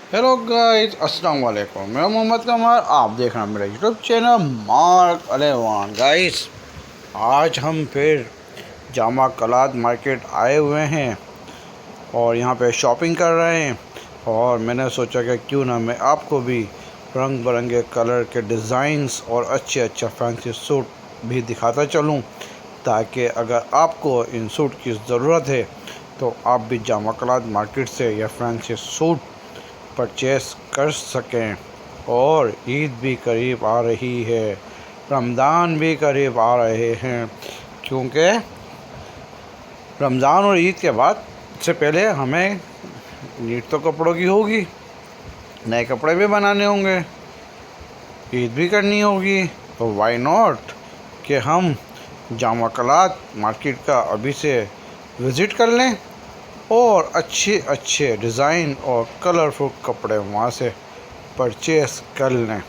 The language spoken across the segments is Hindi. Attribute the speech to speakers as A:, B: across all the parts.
A: हेलो गाइस, अस्सलाम वालेकुम। मैं मोहम्मद कमर, आप देख रहे हैं मेरा यूट्यूब चैनल मार्क अलेवान। गाइस, आज हम फिर जामा कलात मार्केट आए हुए हैं और यहाँ पे शॉपिंग कर रहे हैं। और मैंने सोचा कि क्यों ना मैं आपको भी रंग बिरंगे कलर के डिज़ाइंस और अच्छे फैंसी सूट भी दिखाता चलूँ, ताकि अगर आपको इन सूट की ज़रूरत है तो आप भी जामा कलात मार्केट से या फैंसी सूट परचेस कर सकें। और ईद भी करीब आ रही है, रमज़ान भी करीब आ रहे हैं, क्योंकि रमज़ान और ईद के बाद से पहले हमें नीड तो कपड़ों की होगी, नए कपड़े भी बनाने होंगे, ईद भी करनी होगी। तो वाई नॉट कि हम जामा कलात मार्केट का अभी से विज़िट कर लें और अच्छे डिज़ाइन और कलरफुल कपड़े वहाँ से परचेस कर लें।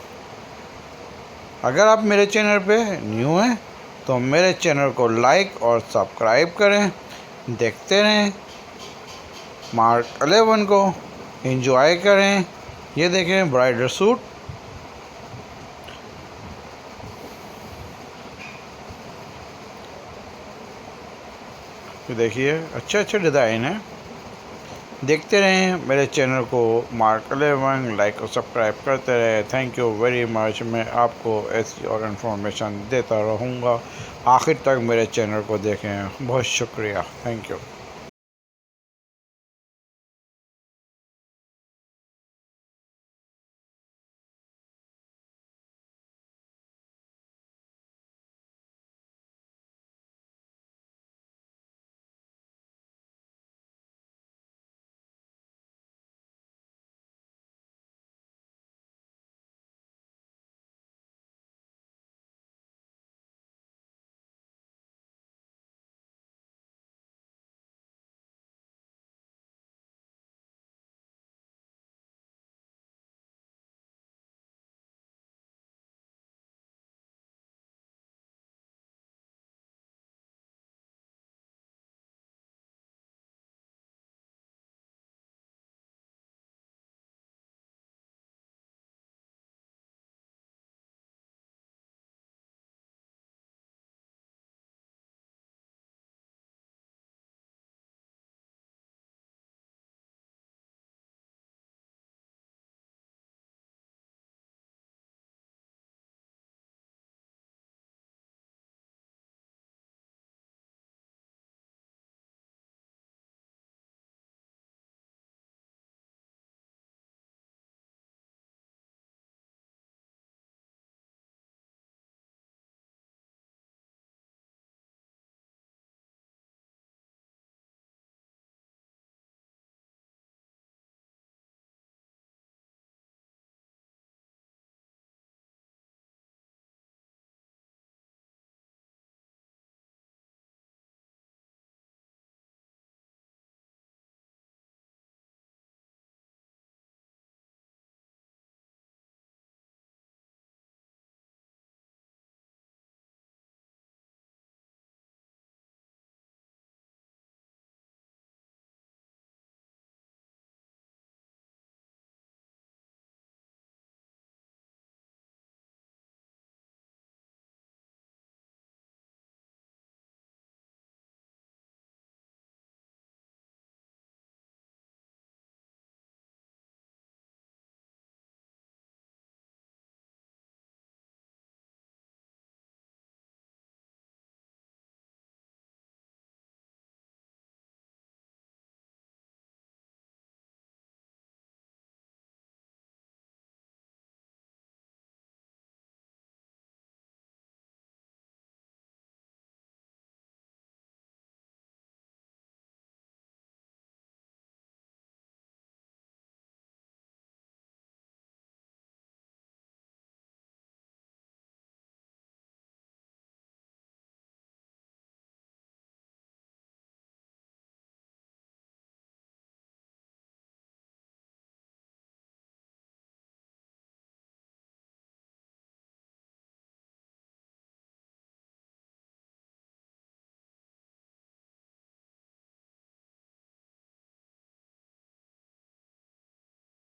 A: अगर आप मेरे चैनल पे न्यू हैं तो मेरे चैनल को लाइक और सब्सक्राइब करें, देखते रहें, मार्क 11 को एंजॉय करें। ये देखें ब्राइडल सूट, ये देखिए अच्छे डिज़ाइन है। देखते रहें मेरे चैनल को, मार्क 11 लाइक और सब्सक्राइब करते रहे। Thank you very much. मैं आपको ऐसी और इन्फॉर्मेशन देता रहूँगा। आखिर तक मेरे चैनल को देखें। बहुत शुक्रिया, थैंक यू।